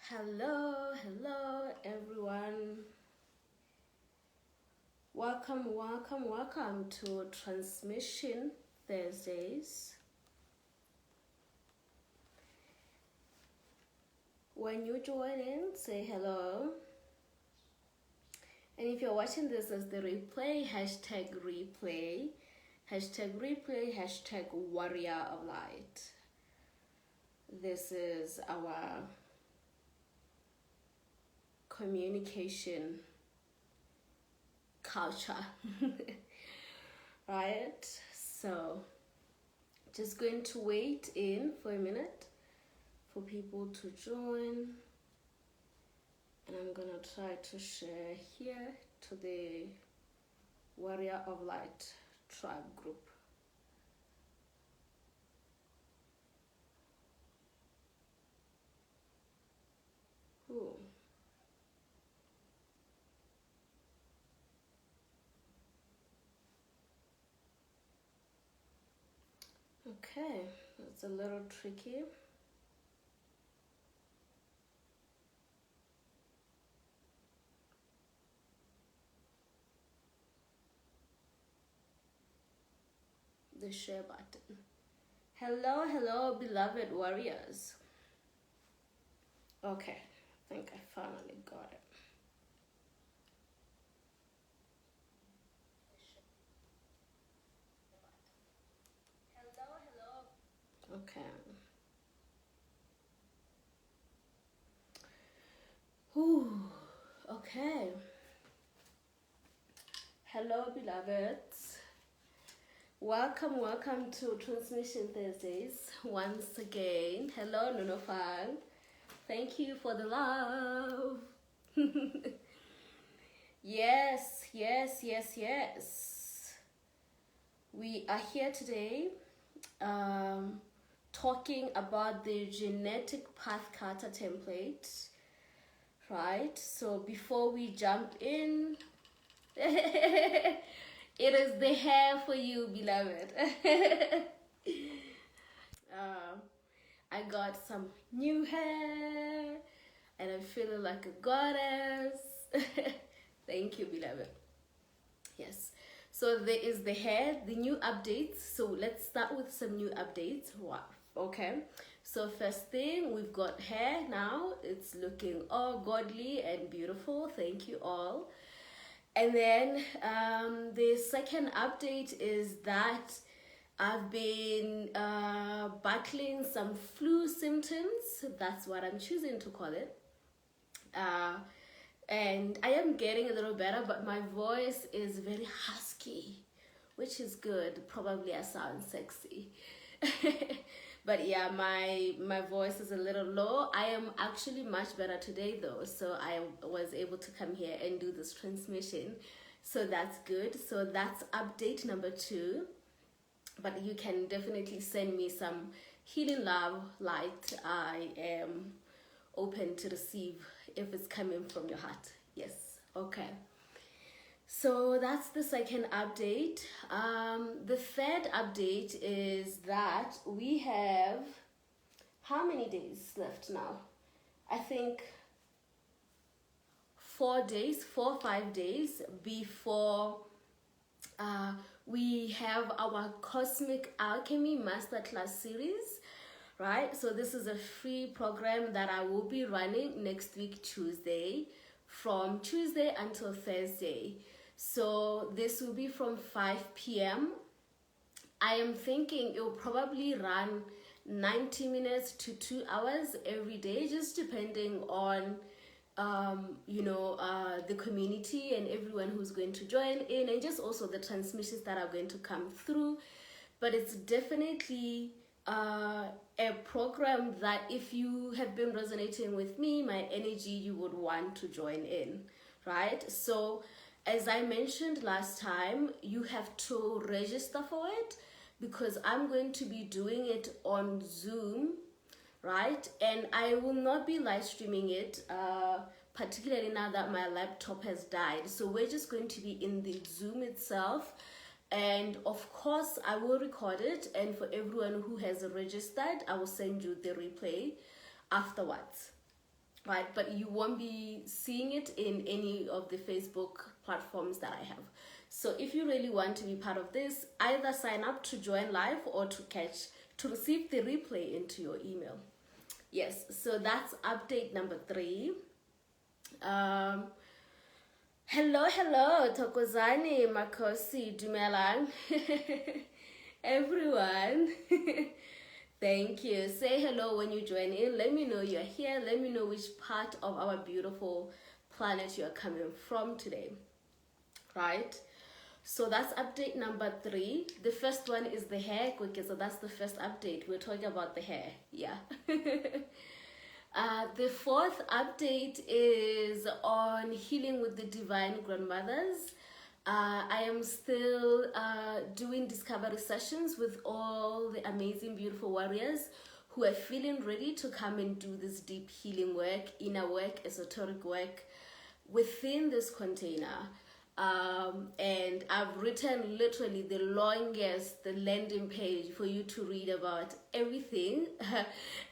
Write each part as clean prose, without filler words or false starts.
Hello everyone. Welcome to Transmission Thursdays. When you join in, say hello. And if you're watching this as the replay, #replay, #warrior of light. This is our communication culture. Right? So just going to wait in for a minute for people to join, and I'm gonna try to share here to the Warrior of Light tribe group. Ooh. Okay, that's a little tricky. The share button. Hello, beloved warriors. Okay, I think I finally got it. Okay. Ooh, okay. Hello, beloveds. Welcome to Transmission Thursdays once again. Hello, Nunofang. Thank you for the love. Yes. We are here today talking about the genetic Pathcutter template, right? So before we jump in, it is the hair for you, beloved. I got some new hair and I'm feeling like a goddess. Thank you, beloved. Yes. So there is the hair, the new updates. So let's start with some new updates. Wow. Okay. So first thing, we've got hair now. It's looking all godly and beautiful. Thank you all. And then the second update is that I've been battling some flu symptoms. That's what I'm choosing to call it. And I am getting a little better, but my voice is very husky, which is good. Probably I sound sexy. But yeah, my voice is a little low. I am actually much better today though, so I was able to come here and do this transmission, so that's good. So that's update number 2, but you can definitely send me some healing love, light. I am open to receive if it's coming from your heart. Yes. Okay. So that's the second update. The third update is that we have how many days left now? I think 4 or 5 days before we have our Cosmic Alchemy Masterclass series, right? So this is a free program that I will be running next week, Tuesday, from Tuesday until Thursday. So this will be from 5 p.m. I am thinking it will probably run 90 minutes to 2 hours every day, just depending on the community and everyone who's going to join in, and just also the transmissions that are going to come through. But it's definitely a program that if you have been resonating with me, my energy, you would want to join in, right? So as I mentioned last time, you have to register for it because I'm going to be doing it on Zoom, right? And I will not be live streaming it, particularly now that my laptop has died. So we're just going to be in the Zoom itself. And of course, I will record it. And for everyone who has registered, I will send you the replay afterwards. right? But you won't be seeing it in any of the Facebook platforms that I have. So if you really want to be part of this, either sign up to join live or to receive the replay into your email. Yes, so that's update number 3. Hello, Thokozani, Makosi, Dumelang, everyone. Thank you. Say hello when you join in. Let me know you're here. Let me know which part of our beautiful planet you're coming from today. Right? So that's update number 3. The first one is the hair. Okay, so that's the first update. We're talking about the hair. Yeah. The 4th update is on healing with the divine grandmothers. I am still doing discovery sessions with all the amazing, beautiful warriors who are feeling ready to come and do this deep healing work, inner work, esoteric work within this container. And I've written literally the longest landing page for you to read about everything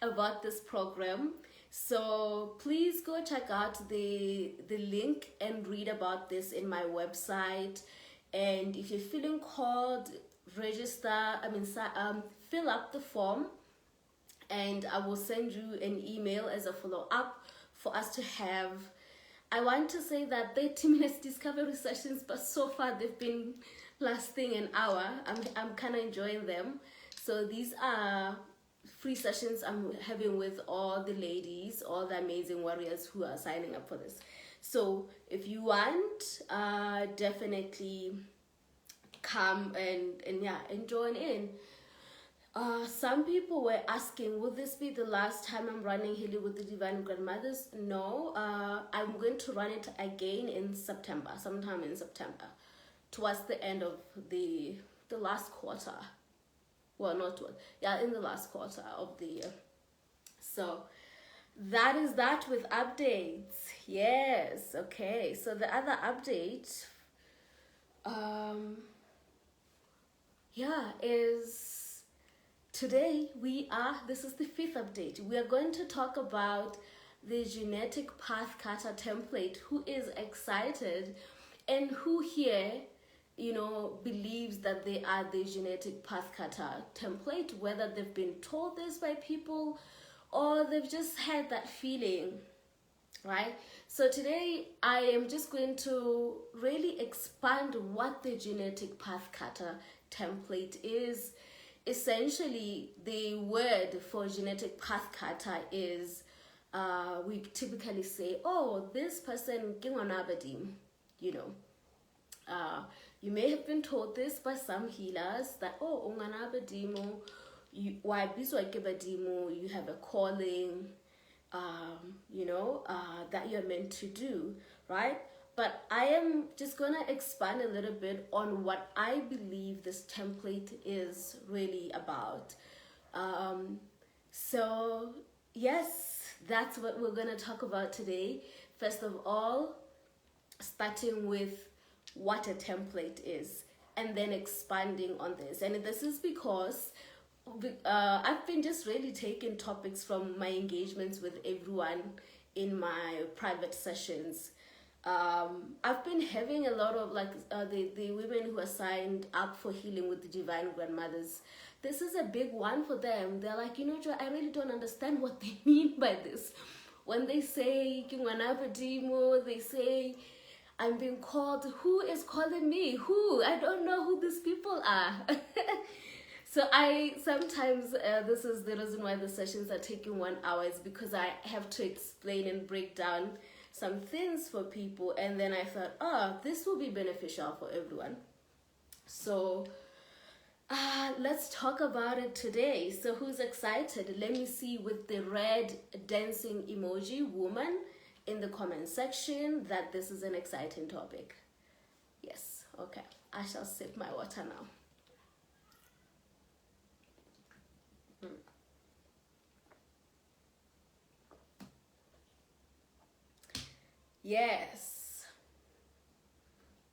about this program. So please go check out the link and read about this in my website. And if you're feeling called, fill up the form, and I will send you an email as a follow-up for us to have. I want to say that 30 minutes discovery sessions, but so far they've been lasting an hour. I'm kind of enjoying them. So these are free sessions I'm having with all the ladies, all the amazing warriors who are signing up for this. So if you want, definitely come and join in. Some people were asking, will this be the last time I'm running Healing with the Divine Grandmothers? No, I'm going to run it again in September, sometime in September, towards the end of the last quarter. Well, in the last quarter of the year. So that is that with updates. Yes, okay. So the other update, is today this is the 5th update. We are going to talk about the genetic Pathcutter template. Who is excited and who here believes that they are the genetic Pathcutter template, whether they've been told this by people or they've just had that feeling, right? So today I am just going to really expand what the genetic Pathcutter template is. Essentially, the word for genetic Pathcutter is, we typically say, oh, this person, you may have been told this by some healers that, oh, you have a calling, that you're meant to do, right? But I am just going to expand a little bit on what I believe this template is really about. So, yes, that's what we're going to talk about today. First of all, starting with what a template is, and then expanding on this. And this is because I've been just really taking topics from my engagements with everyone in my private sessions. I've been having a lot of the women who are signed up for Healing with the Divine Grandmothers. This is a big one for them. They're like, Joy, I really don't understand what they mean by this. When they say they say, I'm being called. Who is calling me? Who? I don't know who these people are. So I sometimes, this is the reason why the sessions are taking 1 hour, is because I have to explain and break down some things for people. And then I thought, this will be beneficial for everyone. So let's talk about it today. So who's excited? Let me see with the red dancing emoji woman in the comment section that this is an exciting topic. Yes, okay. I shall sip my water now. Yes.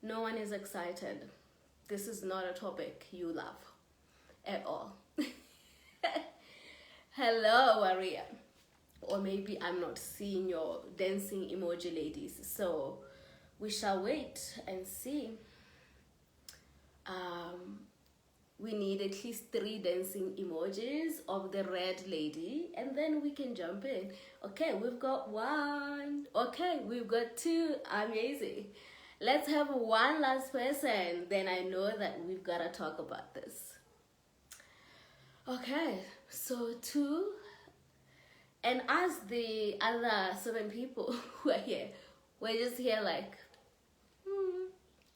No one is excited. This is not a topic you love at all. Hello, warrior. or maybe I'm not seeing your dancing emoji, ladies. So we shall wait and see. We need at least 3 dancing emojis of the red lady, and then we can jump in. Okay, we've got 1. Okay, we've got 2. Amazing. Let's have 1 last person. Then I know that we've got to talk about this. Okay, so 2. And as the other 7 people who are here, we're just here like,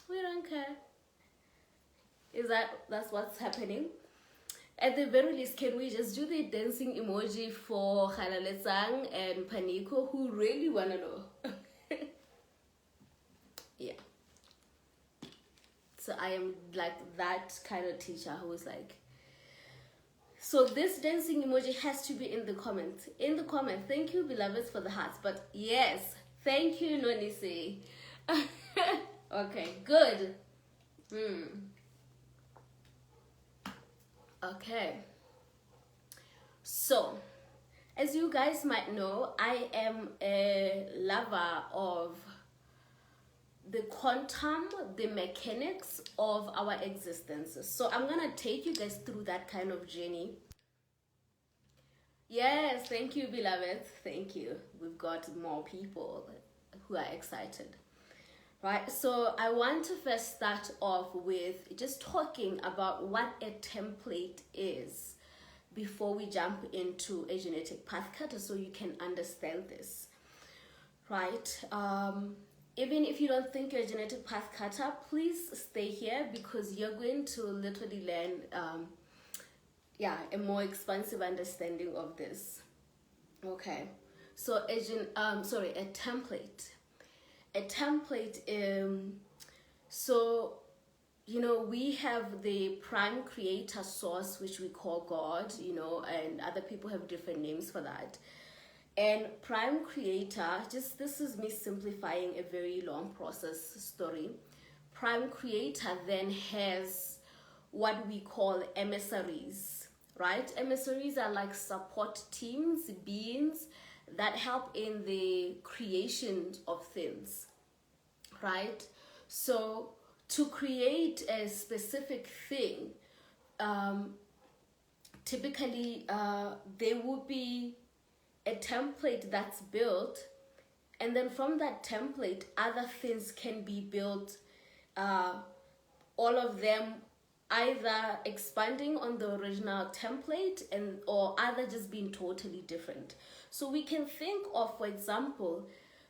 we don't care. That's what's happening? At the very least, can we just do the dancing emoji for Khalaletsang and Paniko, who really want to know? Yeah. So I am like that kind of teacher who is like, so this dancing emoji has to be in the comment. In the comment. Thank you, beloveds, for the hearts. But yes, thank you, Nonise. Okay, good. Okay. So, as you guys might know, I am a lover of the quantum, the mechanics of our existences. So I'm gonna take you guys through that kind of journey. Yes, thank you, beloved. Thank you. We've got more people who are excited. Right, so I want to first start off with just talking about what a template is before we jump into a genetic path cutter, so you can understand this. Right, even if you don't think you're a genetic path cutter, please stay here because you're going to literally learn a more expansive understanding of this. Okay, so a template. A template, so you know, we have the prime creator source, which we call God, you know, and other people have different names for that. And prime creator, just this is me simplifying a very long process story. Prime creator then has what we call emissaries, right? Emissaries are like support teams, beings that help in the creation of things, right? So to create a specific thing, typically there will be a template that's built, and then from that template other things can be built, all of them either expanding on the original template or either just being totally different. So we can think of, for example,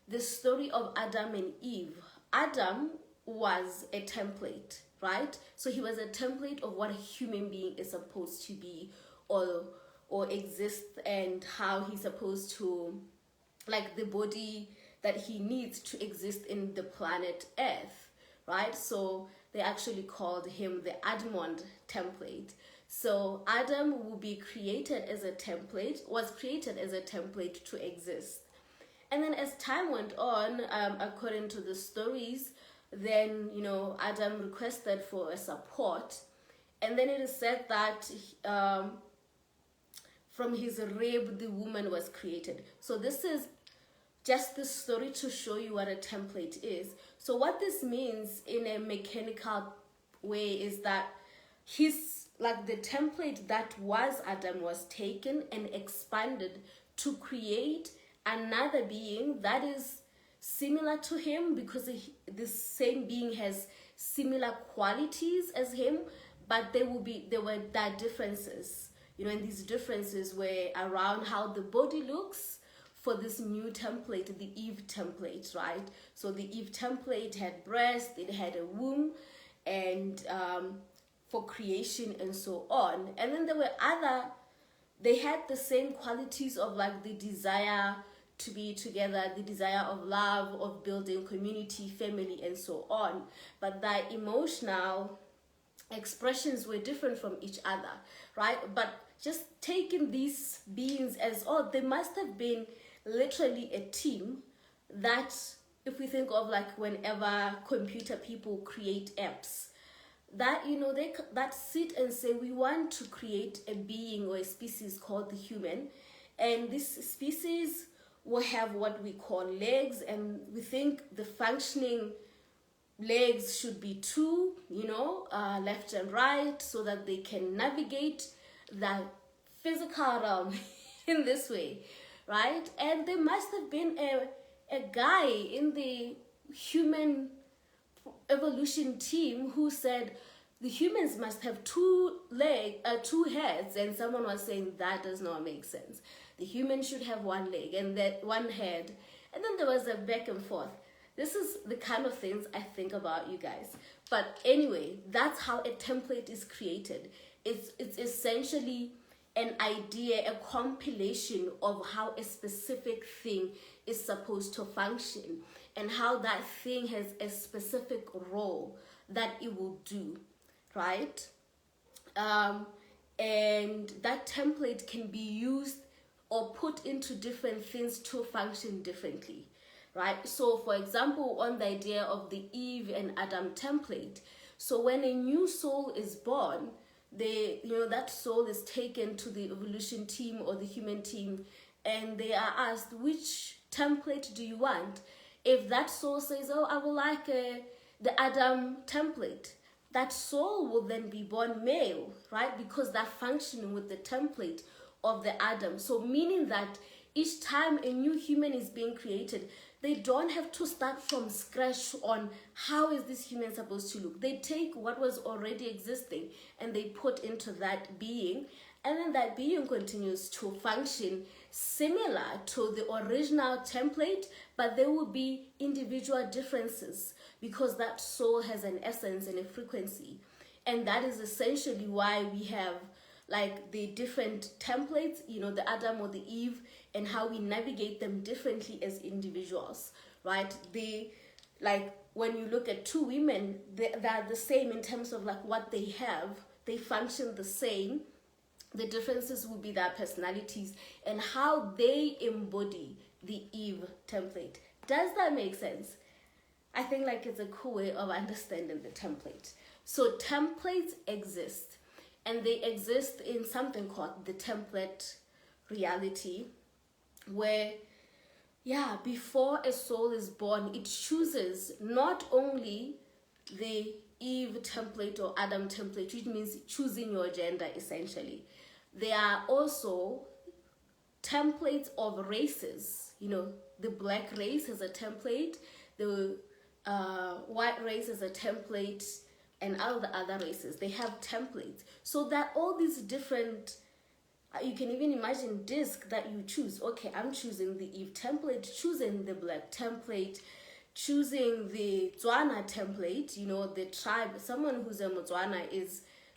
the story of Adam and Eve. Adam was a template, right? So he was a template of what a human being is supposed to be or exist, and how he's supposed to, like the body that he needs to exist in the planet Earth, right? So they actually called him the Admond template. So Adam will be created as a template, was created as a template to exist. And then as time went on, according to the stories, then, you know, Adam requested for a support. And then it is said that from his rib, the woman was created. So this is just the story to show you what a template is. So what this means in a mechanical way is that the template that was Adam was taken and expanded to create another being that is similar to him, because this same being has similar qualities as him, but there were differences, you know, and these differences were around how the body looks for this new template, the Eve template, right? So the Eve template had breast, it had a womb, and for creation and so on. And then there were they had the same qualities of like the desire to be together, the desire of love, of building community, family, and so on. But their emotional expressions were different from each other, right? But just taking these beings as, they must have been literally a team that, if we think of like whenever computer people create apps, that, you know, that sit and say, we want to create a being or a species called the human, And this species will have what we call legs, and we think the functioning legs should be two, left and right, so that they can navigate the physical realm in this way, right? And there must have been a guy in the human evolution team who said the humans must have two heads, and someone was saying that does not make sense. The human should have one leg and that one head, and then there was a back and forth. This is the kind of things I think about, you guys. But anyway, that's how a template is created. It's essentially an idea, a compilation of how a specific thing is supposed to function and how that thing has a specific role that it will do, right? And that template can be used or put into different things to function differently, right? So for example, on the idea of the Eve and Adam template, so when a new soul is born, that soul is taken to the evolution team or the human team, and they are asked, which template do you want? If that soul says, oh, I would like the Adam template, that soul will then be born male, right? Because they're functioning with the template of the Adam. So meaning that each time a new human is being created, they don't have to start from scratch on how is this human supposed to look. They take what was already existing and they put into that being, and then that being continues to function similar to the original template, but there will be individual differences because that soul has an essence and a frequency. And that is essentially why we have like the different templates, the Adam or the Eve, and how we navigate them differently as individuals, right? When you look at two women, they're the same in terms of like what they have. They function the same. The differences will be their personalities and how they embody the Eve template. Does that make sense? I think like it's a cool way of understanding the template. So templates exist, and they exist in something called the template reality, where before a soul is born, it chooses not only the Eve template or Adam template, which means choosing your gender essentially. There are also templates of races. The black race has a template, the white race has a template, and all the other races, they have templates. So that all these different, you can even imagine disc that you choose. Okay, I'm choosing the Eve template, choosing the black template, choosing the Tswana template, the tribe. Someone who's a Motswana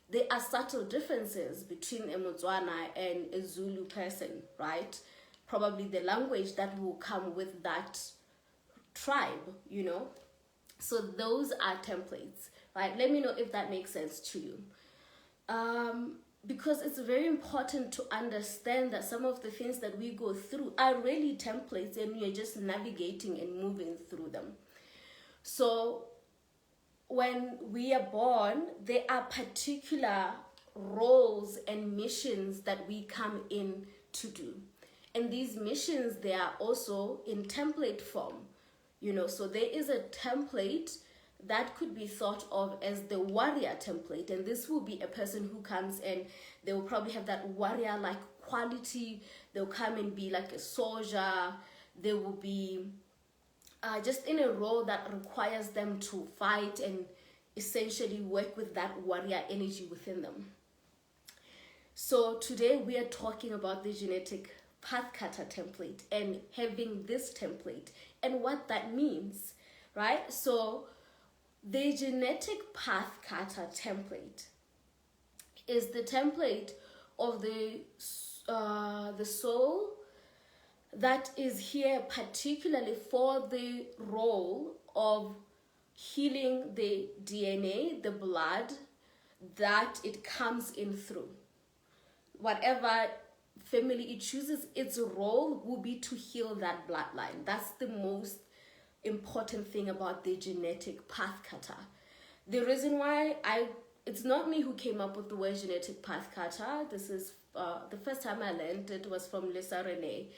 there are subtle differences between a Motswana and a Zulu person, right? Probably the language that will come with that tribe, So those are templates, right? Let me know if that makes sense to you. Because it's very important to understand that some of the things that we go through are really templates and you're just navigating and moving through them. So when we are born, there are particular roles and missions that we come in to do. And these missions, they are also in template form, so there is a template that could be thought of as the warrior template, and this will be a person who comes and they will probably have that warrior-like quality. They'll come and be like a soldier. They will be just in a role that requires them to fight and essentially work with that warrior energy within them. So today we are talking about the genetic Pathcutter template and having this template and what that means, right? So the genetic Pathcutter template is the template of the soul that is here particularly for the role of healing the DNA, the blood that it comes in through. Whatever family it chooses, its role will be to heal that bloodline. That's the most important thing about the genetic Pathcutter. The reason why it's not me who came up with the word genetic Pathcutter. This is the first time I learned it was from Lisa Renee.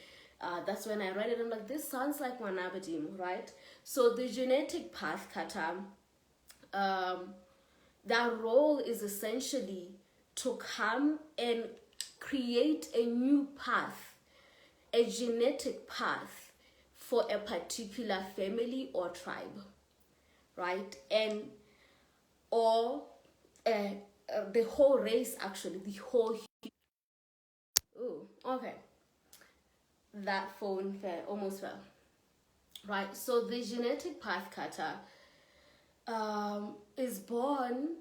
That's when I read it. I'm like, this sounds like Wanabadimu, right? So the genetic path cutter, that role is essentially to come and create a new path, a genetic path for a particular family or tribe, right? And or the whole race, actually, the whole. Oh, okay. That phone almost fell. Right. So the genetic path cutter is born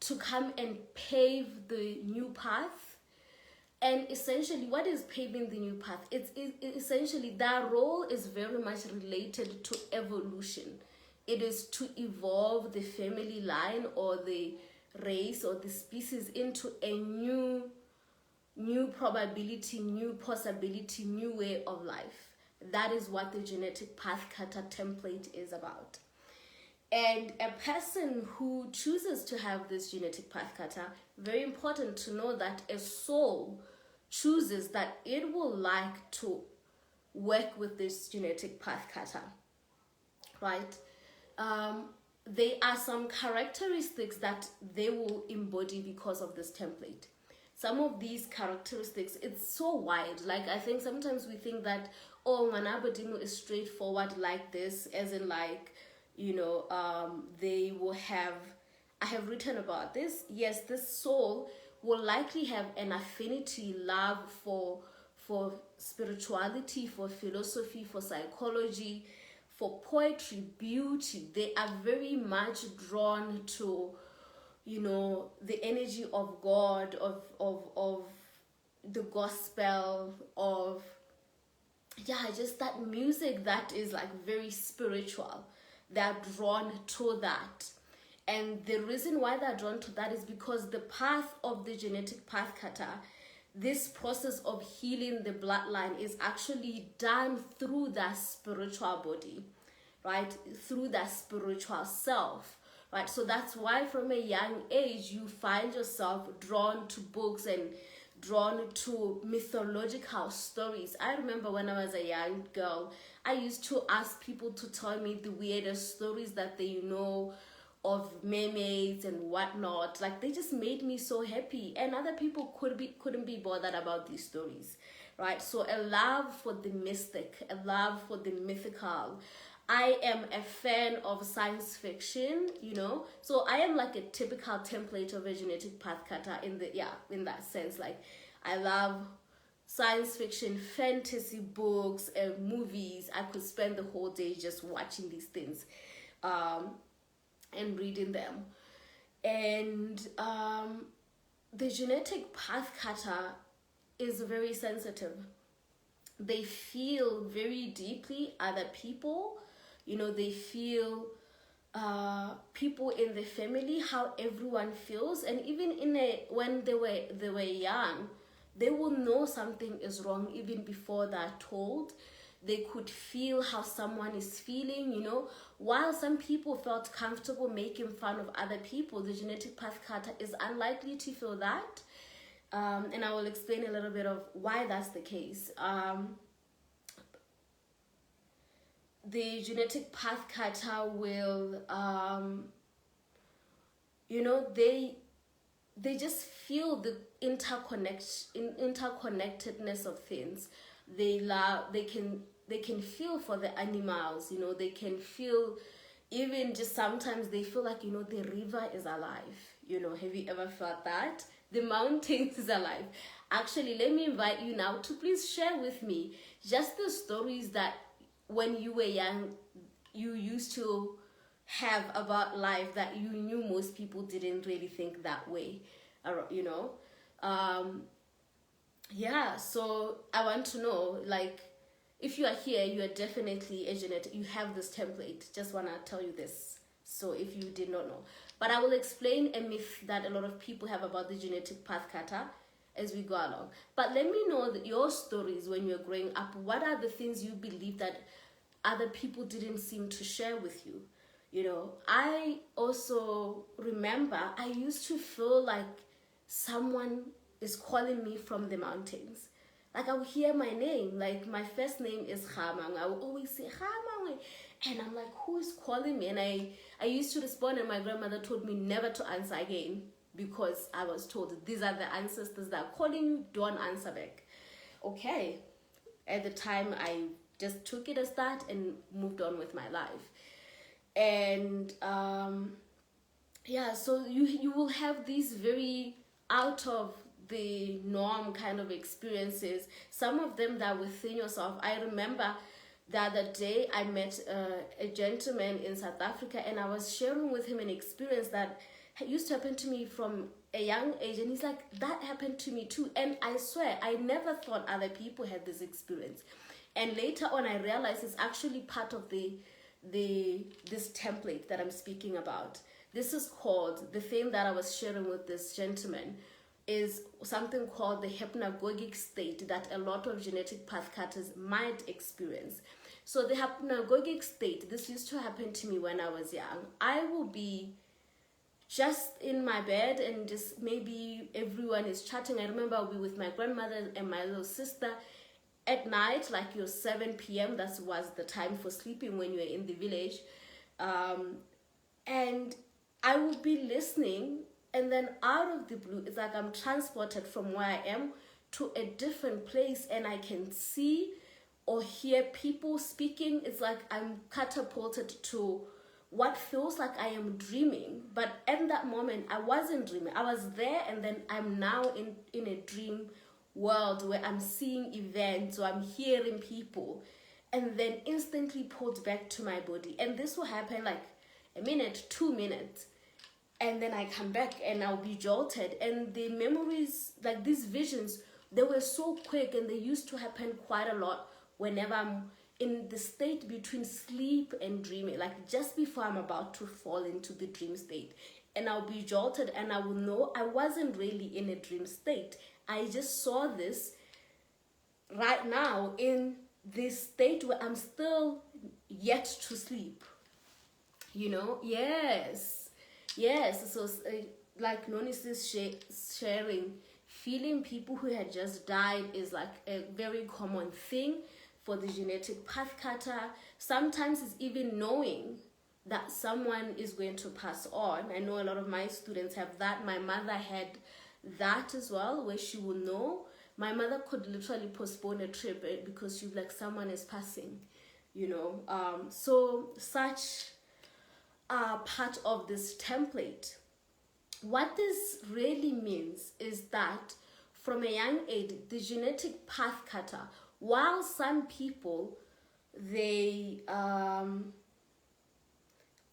to come and pave the new path. And essentially, what is paving the new path? It's essentially, that role is very much related to evolution. It is to evolve the family line or the race or the species into a new probability, new possibility, new way of life. That is what the genetic path cutter template is about. And a person who chooses to have this genetic path cutter, very important to know that a soul chooses that it will like to work with this genetic path cutter, right? There are some characteristics that they will embody because of this template. Some of these characteristics, it's so wide. Like, I think sometimes we think that, oh, Manabadimu is straightforward like this, as in like, they will have, I have written about this. Yes, this soul will likely have an affinity, love for spirituality, for philosophy, for psychology, for poetry, beauty. They are very much drawn to, the energy of God, of the gospel, of, just that music that is like very spiritual. They're drawn to that. And the reason why they're drawn to that is because the path of the genetic path cutter, this process of healing the bloodline, is actually done through that spiritual body, right? Through that spiritual self, right? So that's why from a young age, you find yourself drawn to books and drawn to mythological stories. I remember when I was a young girl, I used to ask people to tell me the weirdest stories that they know of mermaids and whatnot. Like, they just made me so happy, and other people couldn't be bothered about these stories, right? So a love for the mystic, a love for the mythical. I am a fan of science fiction, so I am like a typical template of a genetic path cutter in that sense. Like, I love science fiction, fantasy books, and movies. I could spend the whole day just watching these things and reading them. And the genetic path cutter is very sensitive. They feel very deeply other people. They feel people in the family, how everyone feels. And even when they were young, they will know something is wrong even before they're told. They could feel how someone is feeling, While some people felt comfortable making fun of other people, the genetic path cutter is unlikely to feel that. And I will explain a little bit of why that's the case. The genetic path cutter will, they just feel the interconnectedness of things. They can feel for the animals, they can feel, even just sometimes they feel like, the river is alive. Have you ever felt that? The mountains is alive. Actually, let me invite you now to please share with me just the stories that when you were young, you used to have about life that you knew most people didn't really think that way, so I want to know, like, if you are here, you are definitely a genetic, you have this template. Just want to tell you this, so if you did not know. But I will explain a myth that a lot of people have about the genetic path cutter as we go along. But let me know that your stories when you're growing up. What are the things you believe that other people didn't seem to share with you? I also remember I used to feel like someone is calling me from the mountains. Like I will hear my name, like my first name is Khamang. I will always say Khamang, and I'm like, who is calling me? And I used to respond, and my grandmother told me never to answer again, because I was told these are the ancestors that are calling you, don't answer back. Okay, at the time I just took it as that and moved on with my life. And yeah, so you will have these very out of the norm kind of experiences, some of them that are within yourself. I remember the other day I met a gentleman in South Africa, and I was sharing with him an experience that used to happen to me from a young age, and he's like, that happened to me too. And I swear I never thought other people had this experience, and later on I realized it's actually part of this template that I'm speaking about. This is called, the thing that I was sharing with this gentleman is something called the hypnagogic state that a lot of genetic path cutters might experience. So the hypnagogic state, this used to happen to me when I was young. I will be just in my bed, and just maybe everyone is chatting. I remember I'll be with my grandmother and my little sister at night, like your 7 p.m. That was the time for sleeping when you were in the village. And I will be listening, and then out of the blue, it's like I'm transported from where I am to a different place, and I can see or hear people speaking. It's like I'm catapulted to what feels like I am dreaming. But at that moment, I wasn't dreaming. I was there, and then I'm now in a dream world where I'm seeing events, or I'm hearing people, and then instantly pulled back to my body. And this will happen like a minute, 2 minutes. And then I come back and I'll be jolted. And the memories, like these visions, they were so quick, and they used to happen quite a lot whenever I'm in the state between sleep and dreaming, like just before I'm about to fall into the dream state. And I'll be jolted, and I will know I wasn't really in a dream state. I just saw this right now in this state where I'm still yet to sleep. You know? Yes. So like Noni is sharing, feeling people who had just died is like a very common thing for the genetic path cutter. Sometimes it's even knowing that someone is going to pass on. I know a lot of my students have that. My mother had that as well, where she will know. My mother could literally postpone a trip because she's like, someone is passing, you know. So such are part of this template. What this really means is that from a young age, the genetic path cutter, while some people, they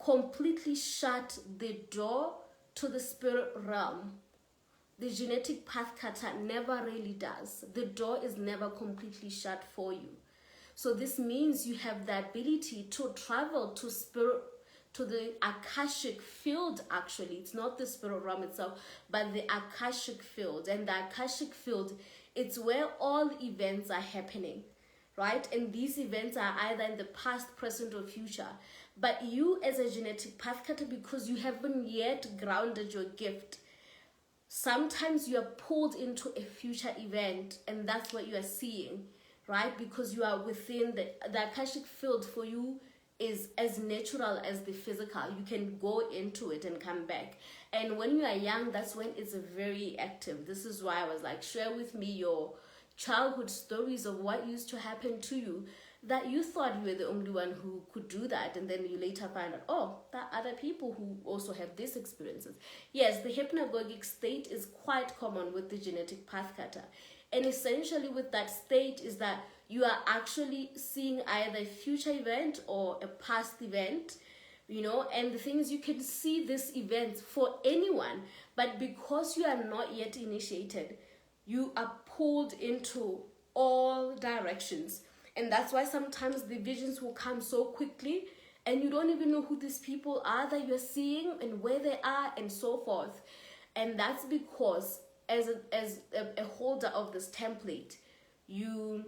completely shut the door to the spirit realm, the genetic path cutter never really does. The door is never completely shut for you. So this means you have the ability to travel to spirit, to the Akashic field. Actually, it's not the spirit realm itself, but the Akashic field. And the Akashic field, it's where all events are happening, right? And these events are either in the past, present, or future. But you as a genetic path cutter, because you haven't yet grounded your gift, sometimes you are pulled into a future event, and that's what you are seeing, right? Because you are within the Akashic field. For you is as natural as the physical. You can go into it and come back. And when you are young, that's when it's very active. This is why I was like, share with me your childhood stories of what used to happen to you, that you thought you were the only one who could do that, and then you later find out, oh, there are other people who also have these experiences. Yes, the hypnagogic state is quite common with the genetic path cutter. And essentially with that state is that you are actually seeing either a future event or a past event, you know, and the things you can see this event for anyone, but because you are not yet initiated, you are pulled into all directions. And that's why sometimes the visions will come so quickly, and you don't even know who these people are that you're seeing and where they are and so forth. And that's because as a holder of this template, your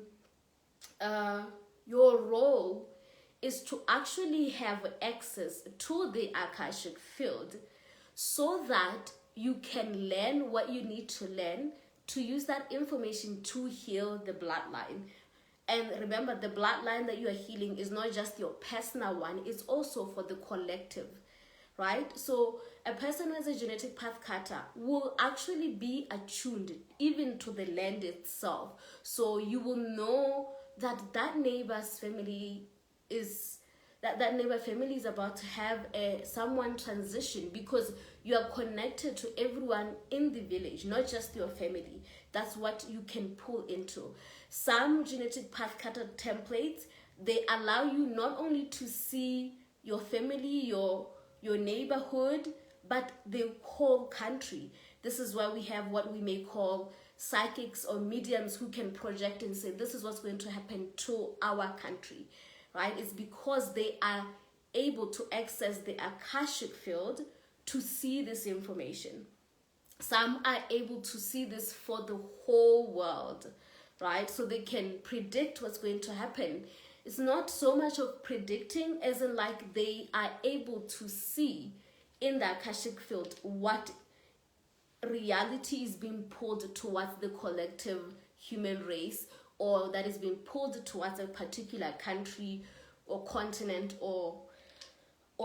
role is to actually have access to the Akashic field so that you can learn what you need to learn to use that information to heal the bloodline. And remember, the bloodline that you are healing is not just your personal one, it's also for the collective, right? So a person who has a genetic path cutter will actually be attuned even to the land itself. So you will know that that neighbor's family is that neighbor family is about to have someone transition, because you are connected to everyone in the village, not just your family. That's what you can pull into. Some genetic path cutter templates, they allow you not only to see your family, your neighborhood, but the whole country. This is why we have what we may call psychics or mediums who can project and say, this is what's going to happen to our country, right? It's because they are able to access the Akashic field to see this information. Some are able to see this for the whole world, right? So they can predict what's going to happen. It's not so much of predicting as in like they are able to see in the Akashic field what reality is being pulled towards the collective human race, or that is being pulled towards a particular country or continent or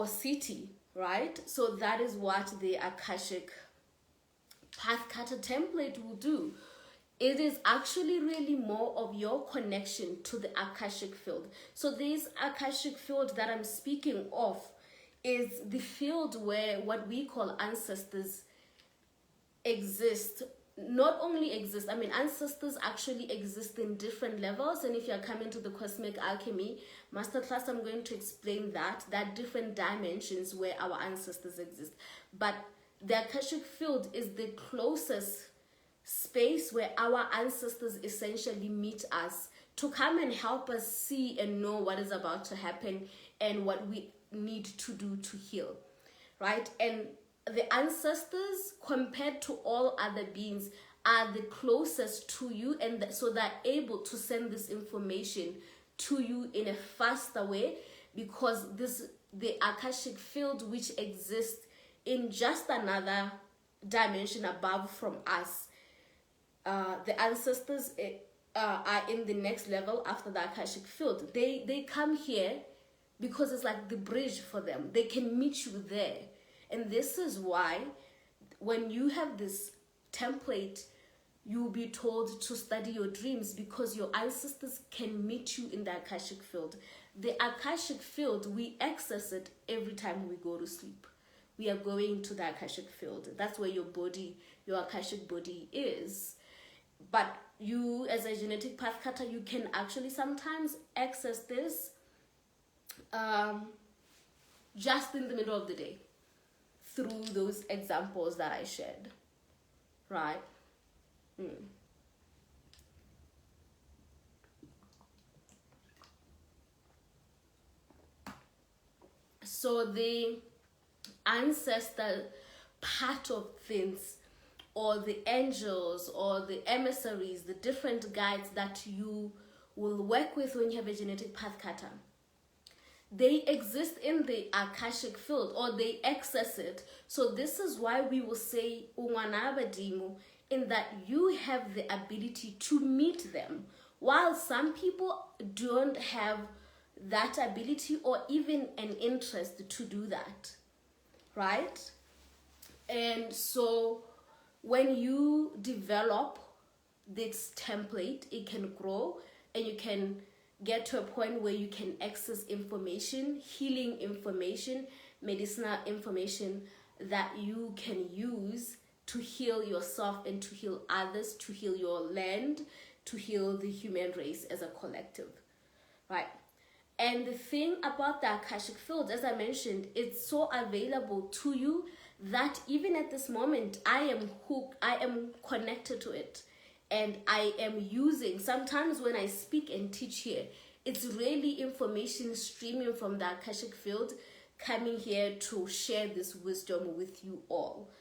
city, right? So that is what the Akashic Pathcutter template will do. It is actually really more of your connection to the Akashic field. So this Akashic field that I'm speaking of is the field where what we call ancestors exist. Not only exist, I mean, ancestors actually exist in different levels. And if you're coming to the Cosmic Alchemy Masterclass, I'm going to explain that different dimensions where our ancestors exist. But the Akashic field is the closest space where our ancestors essentially meet us to come and help us see and know what is about to happen and what we need to do to heal, right? And the ancestors, compared to all other beings, are the closest to you, and so they're able to send this information to you in a faster way, because the Akashic field, which exists in just another dimension above from us, the ancestors are in the next level after the Akashic field. They come here because it's like the bridge for them. They can meet you there. And this is why when you have this template, you'll be told to study your dreams, because your ancestors can meet you in the Akashic field. The Akashic field, we access it every time we go to sleep. We are going to the Akashic field. That's where your body, your Akashic body is. But you, as a genetic path cutter, you can actually sometimes access this just in the middle of the day through those examples that I shared, right? So the ancestor part of things, or the angels or the emissaries, the different guides that you will work with when you have a genetic path cutter, they exist in the Akashic field, or they access it. So this is why we will say Ungwana Abadimu, in that you have the ability to meet them, while some people don't have that ability or even an interest to do that, right? And so when you develop this template, it can grow, and you can get to a point where you can access information, healing information, medicinal information that you can use to heal yourself and to heal others, to heal your land, to heal the human race as a collective, right? And the thing about the Akashic field, as I mentioned, it's so available to you that even at this moment, I am hooked, I am connected to it. And I am using, sometimes when I speak and teach here, it's really information streaming from the Akashic field, coming here to share this wisdom with you all,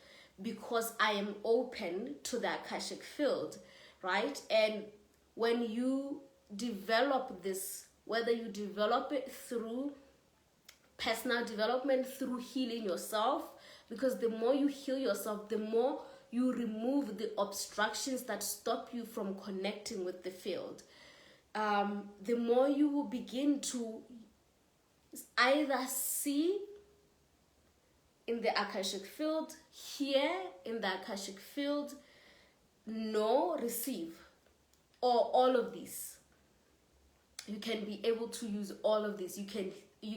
because I am open to the Akashic field, right? And when you develop this, whether you develop it through personal development, through healing yourself, because the more you heal yourself, the more you remove the obstructions that stop you from connecting with the field, the more you will begin to either see in the Akashic field, hear in the Akashic field, know, receive, or all of these. You can be able to use all of this. You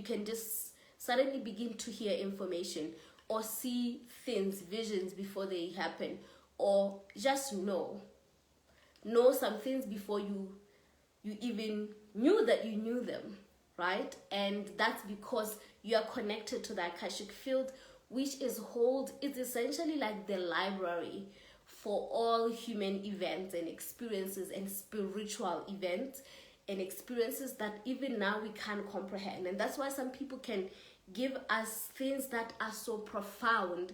can just suddenly begin to hear information or see things, visions before they happen, or just know some things before you even knew that you knew them, right? And that's because you are connected to the Akashic field, which is it's essentially like the library for all human events and experiences and spiritual events and experiences that even now we can't comprehend. And that's why some people can give us things that are so profound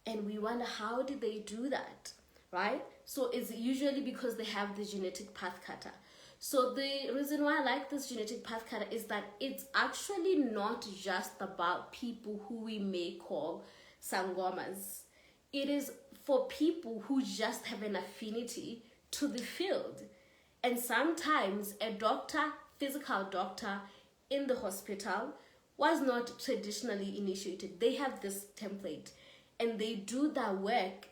and we wonder, how did they do that, right? So it's usually because they have the genetic Pathcutter. So the reason why I like this genetic Pathcutter is that it's actually not just about people who we may call sangomas. It is for people who just have an affinity to the field. And sometimes a doctor, physical doctor in the hospital was not traditionally initiated. They have this template and they do that work.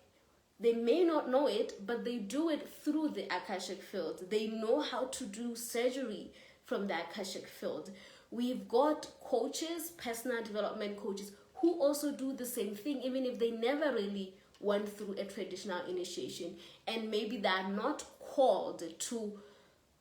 They may not know it, but they do it through the Akashic field. They know how to do surgery from the Akashic field. We've got coaches, personal development coaches, who also do the same thing, even if they never really went through a traditional initiation. And maybe they are not called to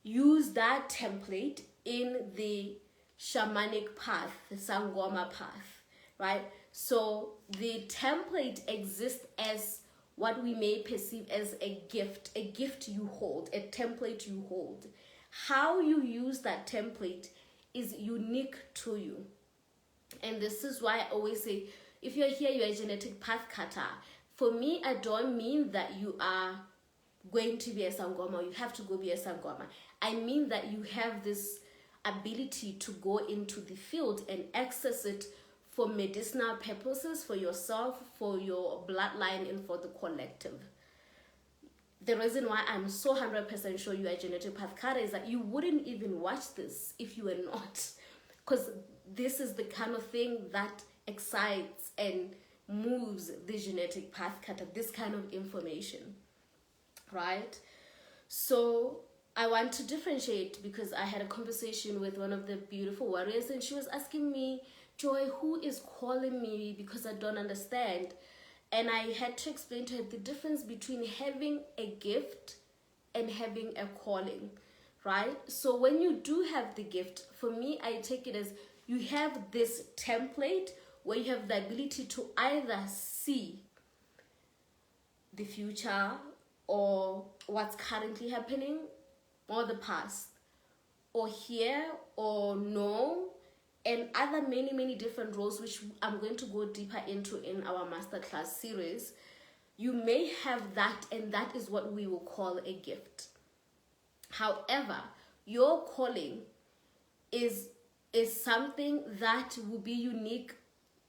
use that template in the shamanic path, the Sangoma path, right? So the template exists as what we may perceive as a gift you hold, a template you hold. How you use that template is unique to you. And this is why I always say, if you're here, you're a genetic Pathcutter. For me, I don't mean that you are going to be a Sangoma, you have to go be a Sangoma. I mean that you have this ability to go into the field and access it for medicinal purposes, for yourself, for your bloodline, and for the collective. The reason why I'm so 100% sure you are a genetic Pathcutter is that you wouldn't even watch this if you were not. Because this is the kind of thing that excites and moves the genetic Pathcutter, this kind of information, right? So I want to differentiate because I had a conversation with one of the beautiful warriors and she was asking me, Joy, who is calling me because I don't understand? And I had to explain to her the difference between having a gift and having a calling, right? So when you do have the gift, for me, I take it as you have this template where you have the ability to either see the future or what's currently happening or the past, or hear or know, and other many different roles, which I'm going to go deeper into in our masterclass series. You may have that, and that is what we will call a gift. However, your calling is something that will be unique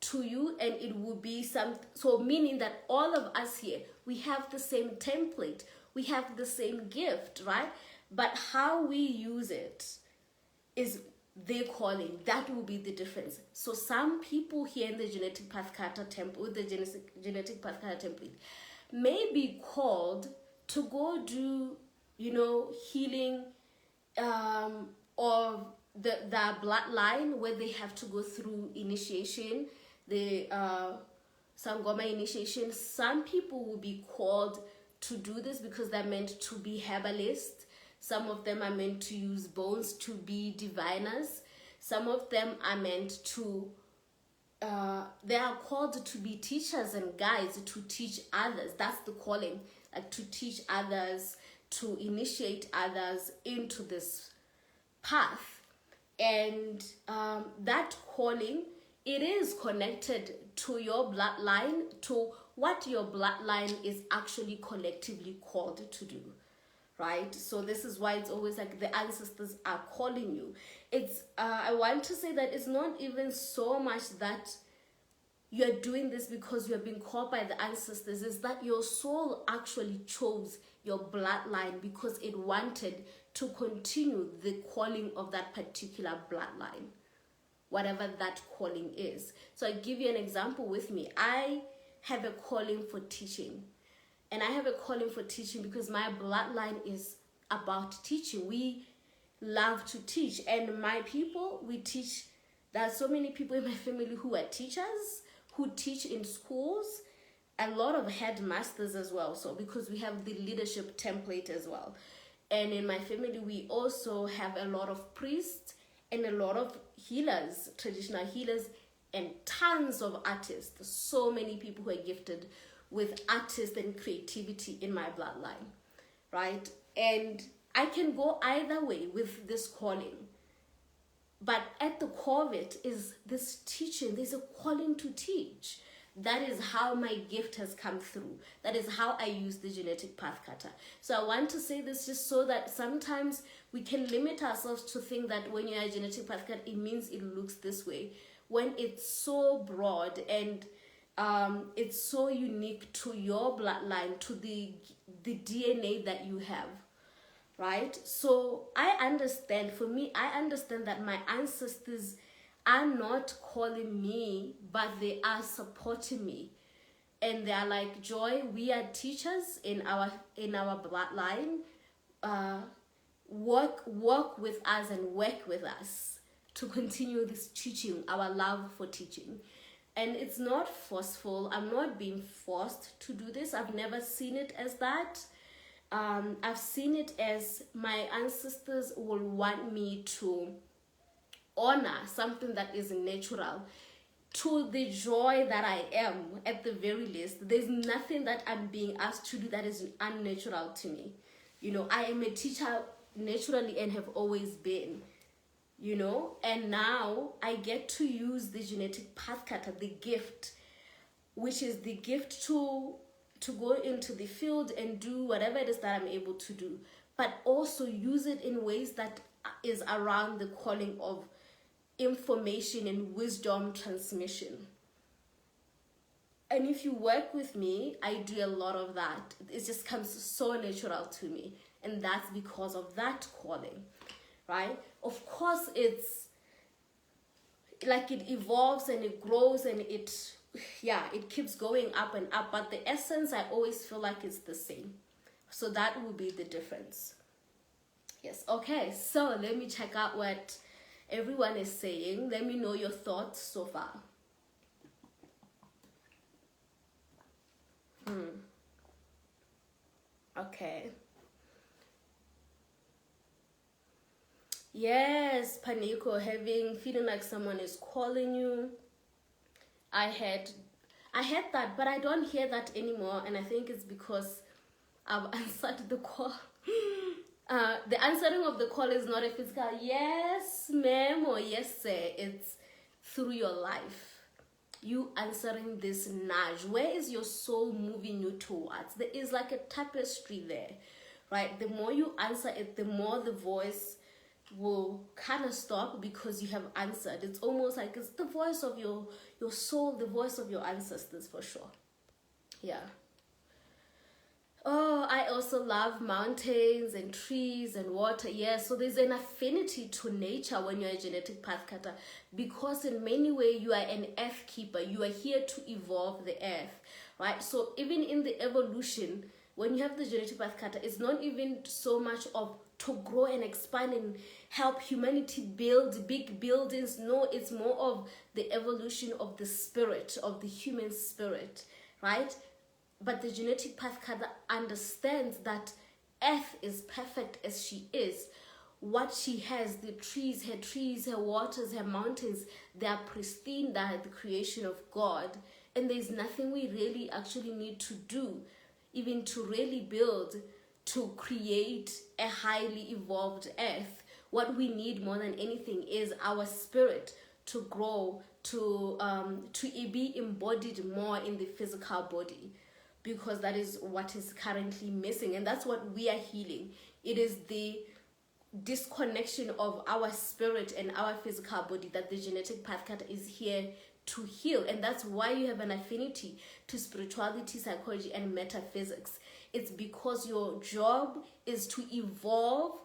to you, and it will be so meaning that all of us here, we have the same template, we have the same gift, right? But how we use it is their calling. That will be the difference. So some people here in the genetic Pathcutter template, with the genetic Pathcutter template, may be called to go do, healing, or the bloodline, where they have to go through initiation, the Sangoma initiation. Some people will be called to do this because they're meant to be herbalists. Some of them are meant to use bones to be diviners. Some of them are meant to, they are called to be teachers and guides, to teach others. That's the calling, like to teach others, to initiate others into this path. And that calling, it is connected to your bloodline, to what your bloodline is actually collectively called to do. Right? So this is why it's always like the ancestors are calling you. It's I want to say that it's not even so much that you're doing this because you're being called by the ancestors, is that your soul actually chose your bloodline because it wanted to continue the calling of that particular bloodline, whatever that calling is. So I give you an example with me. I have a calling for teaching. And I have a calling for teaching because my bloodline is about teaching. We love to teach. And my people, we teach. There are so many people in my family who are teachers, who teach in schools, a lot of headmasters as well. So because we have the leadership template as well. And in my family, we also have a lot of priests and a lot of healers, traditional healers, and tons of artists. So many people who are gifted with artists and creativity in my bloodline, right? And I can go either way with this calling. But at the core of it is this teaching. There's a calling to teach. That is how my gift has come through. That is how I use the genetic Pathcutter. So I want to say this just so that sometimes we can limit ourselves to think that when you're a genetic Pathcutter, it means it looks this way. When it's so broad and it's so unique to your bloodline, to the DNA that you have, right? So I understand, for me, I understand that my ancestors are not calling me, but they are supporting me. And they are like, Joy, we are teachers in our bloodline. Work with us and work with us to continue this teaching, our love for teaching. And it's not forceful. I'm not being forced to do this. I've never seen it as that. I've seen it as my ancestors will want me to honor something that is natural to the joy that I am, at the very least. There's nothing that I'm being asked to do that is unnatural to me. You know, I am a teacher naturally and have always been, you know, and now I get to use the genetic Pathcutter, the gift, which is the gift to go into the field and do whatever it is that I'm able to do, but also use it in ways that is around the calling of information and wisdom transmission. And if you work with me, I do a lot of that. It just comes so natural to me, and that's because of that calling, right? Of course, it's like it evolves and it grows and it keeps going up and up, but the essence, I always feel like it's the same. So that will be the difference. Yes. Okay, so let me check out what everyone is saying. Let me know your thoughts so far. Okay. Yes, Paniko, feeling like someone is calling you. I had that, but I don't hear that anymore, and I think it's because I've answered the call. The answering of the call is not a physical yes ma'am or yes sir. It's through your life. You answering this nudge. Where is your soul moving you towards? There is like a tapestry there, right? The more you answer it, the more the voice will kind of stop because you have answered. It's almost like it's the voice of your soul, the voice of your ancestors, for sure. Yeah. Oh, I also love mountains and trees and water. Yeah, so there's an affinity to nature when you're a genetic Pathcutter, because in many ways you are an earth keeper. You are here to evolve the earth, right? So even in the evolution, when you have the genetic Pathcutter, it's not even so much of to grow and expand and help humanity build big buildings. No, it's more of the evolution of the spirit, of the human spirit, right? But the genetic Pathcutter understands that Earth is perfect as she is. What she has, the trees, her waters, her mountains, they are pristine. They are the creation of God. And there's nothing we really actually need to do, even to really build, to create a highly evolved Earth. What we need more than anything is our spirit to grow, to be embodied more in the physical body, because that is what is currently missing, and that's what we are healing. It is the disconnection of our spirit and our physical body that the genetic Pathcutter is here to heal. And that's why you have an affinity to spirituality, psychology, and metaphysics. It's because your job is to evolve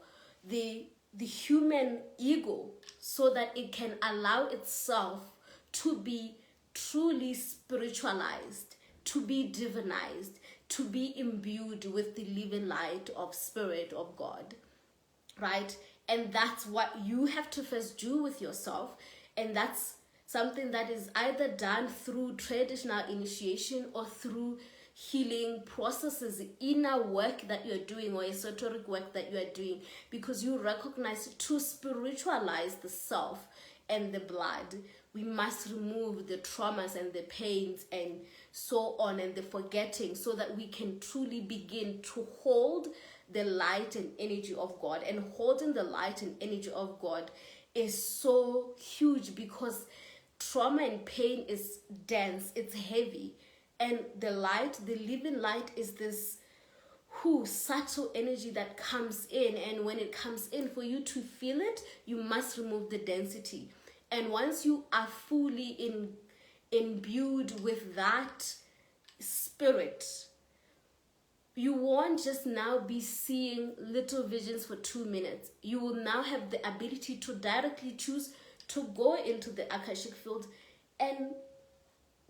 the human ego so that it can allow itself to be truly spiritualized, to be divinized, to be imbued with the living light of spirit of God, right? And that's what you have to first do with yourself. And that's something that is either done through traditional initiation or through healing processes, inner work that you're doing, or esoteric work that you are doing, because you recognize to spiritualize the self and the blood, we must remove the traumas and the pains and so on, and the forgetting, so that we can truly begin to hold the light and energy of God. And holding the light and energy of God is so huge, because trauma and pain is dense, it's heavy. And the light, the living light, is this subtle energy that comes in. And when it comes in, for you to feel it, you must remove the density. And once you are fully imbued with that spirit, you won't just now be seeing little visions for 2 minutes. You will now have the ability to directly choose to go into the Akashic field and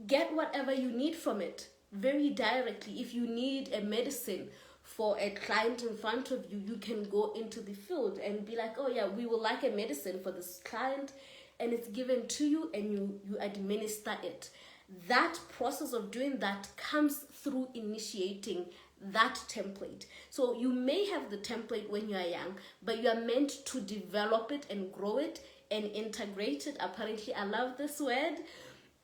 get whatever you need from it very directly. If you need a medicine for a client in front of you, you can go into the field and be like, oh yeah, we will like a medicine for this client, and it's given to you and you administer it. That process of doing that comes through initiating that template. So you may have the template when you are young, but you are meant to develop it and grow it and integrate it. Apparently, I love this word.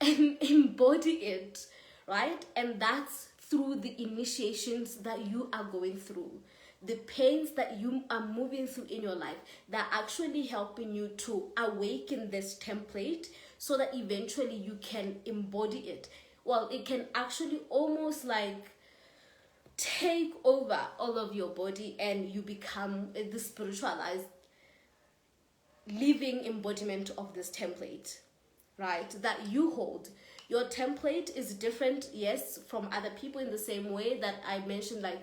And embody it, right? And that's through the initiations that you are going through, the pains that you are moving through in your life, that are actually helping you to awaken this template so that eventually you can embody it. Well, it can actually almost like take over all of your body, and you become the spiritualized living embodiment of this template, right, that you hold. Your template is different, yes, from other people, in the same way that I mentioned, like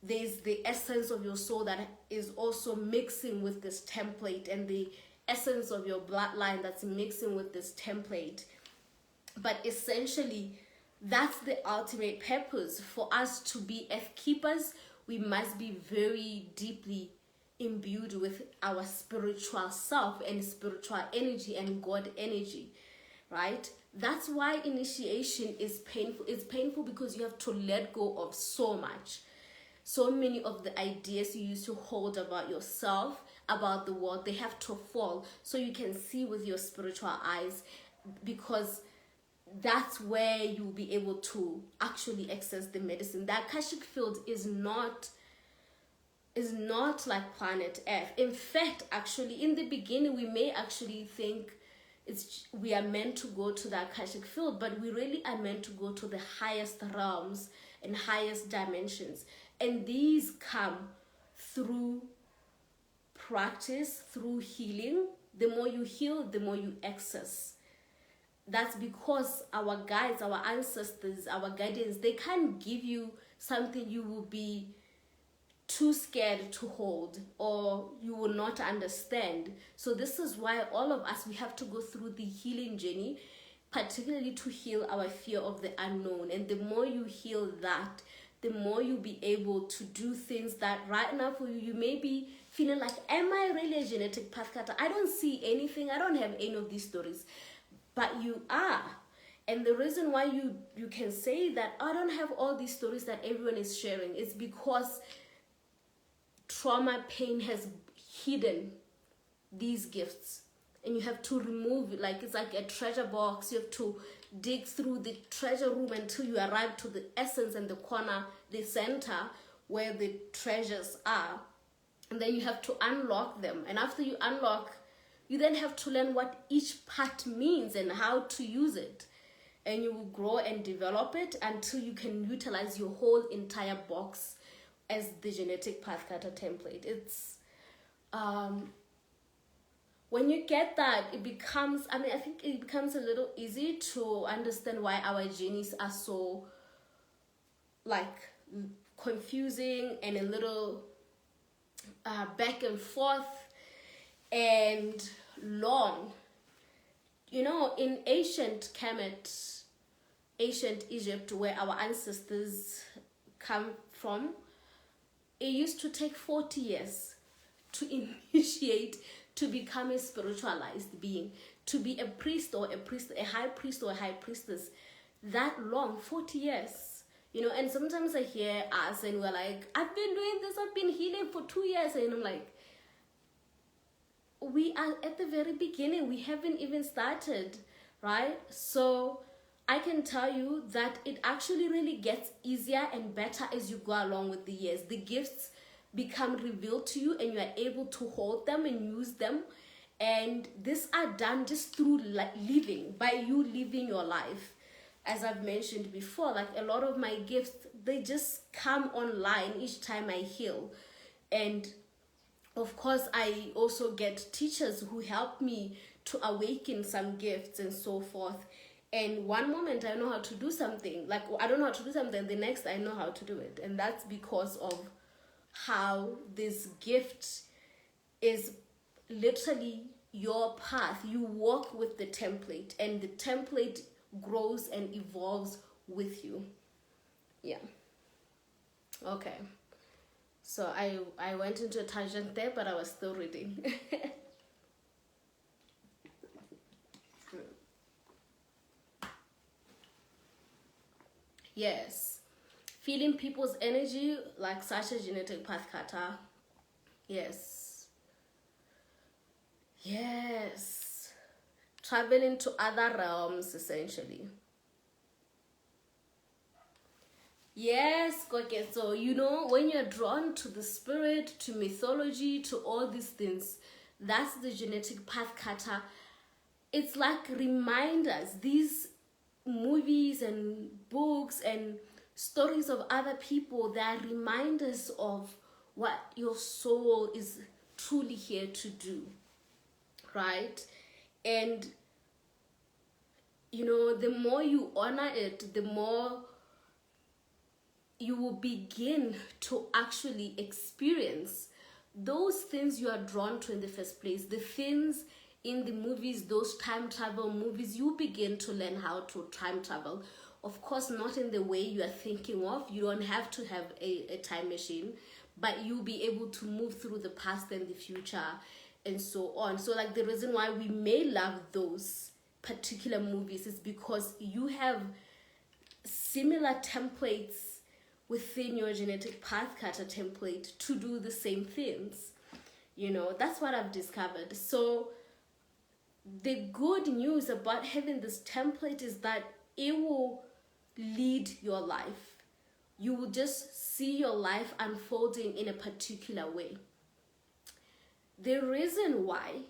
there's the essence of your soul that is also mixing with this template, and the essence of your bloodline that's mixing with this template. But essentially, that's the ultimate purpose. For us to be earth keepers, we must be very deeply imbued with our spiritual self and spiritual energy and God energy, right? That's why initiation is painful. It's painful because you have to let go of so much. So many of the ideas you used to hold about yourself, about the world, they have to fall so you can see with your spiritual eyes, because that's where you'll be able to actually access the medicine. The Akashic field is not like planet Earth. In fact, actually, in the beginning, we may actually think we are meant to go to the Akashic field, but we really are meant to go to the highest realms and highest dimensions. And these come through practice, through healing. The more you heal, the more you access. That's because our guides, our ancestors, our guardians, they can't give you something you will be too scared to hold, or you will not understand. So this is why all of us, we have to go through the healing journey, particularly to heal our fear of the unknown. And the more you heal that, the more you'll be able to do things that right now for you, you may be feeling like, am I really a genetic pathcutter? I don't see anything. I don't have any of these stories. But you are. And the reason why you can say that I don't have all these stories that everyone is sharing is because trauma, pain has hidden these gifts. And you have to remove it. Like it's like a treasure box. You have to dig through the treasure room until you arrive to the essence and the corner, the center where the treasures are. And then you have to unlock them. And after you unlock, you then have to learn what each part means and how to use it. And you will grow and develop it until you can utilize your whole entire box as the genetic Pathcutter template. It's when you get that, it becomes, I mean, I think it becomes a little easy to understand why our journeys are so like confusing and a little back and forth and long. You know, in ancient Kemet, ancient Egypt, where our ancestors come from, it used to take 40 years to initiate, to become a spiritualized being, to be a priest or a priest, a high priest or a high priestess. That long, 40 years. You know, and sometimes I hear us and we're like, I've been doing this, I've been healing for 2 years. And I'm like, we are at the very beginning. We haven't even started, right? So I can tell you that it actually really gets easier and better as you go along with the years. The gifts become revealed to you and you are able to hold them and use them. And these are done just through living, by you living your life. As I've mentioned before, like a lot of my gifts, they just come online each time I heal. And of course, I also get teachers who help me to awaken some gifts and so forth. And one moment I know how to do something, like I don't know how to do something, the next I know how to do it. And that's because of how this gift is literally your path. You walk with the template and the template grows and evolves with you. Yeah. Okay. So I went into a tangent there, but I was still reading. Yes. Feeling people's energy like such a genetic pathcutter. Yes. Yes. Traveling to other realms, essentially. Yes, okay. So, you know, when you're drawn to the spirit, to mythology, to all these things, that's the genetic pathcutter. It's like reminders. These movies and books and stories of other people, they are reminders of what your soul is truly here to do, right? And you know, the more you honor it, the more you will begin to actually experience those things you are drawn to in the first place. The things in the movies, those time travel movies, you begin to learn how to time travel. Of course, not in the way you are thinking of. You don't have to have a time machine, but you'll be able to move through the past and the future and so on. So like the reason why we may love those particular movies is because you have similar templates within your genetic pathcutter template to do the same things. You know, that's what I've discovered. So the good news about having this template is that it will lead your life. You will just see your life unfolding in a particular way. The reason why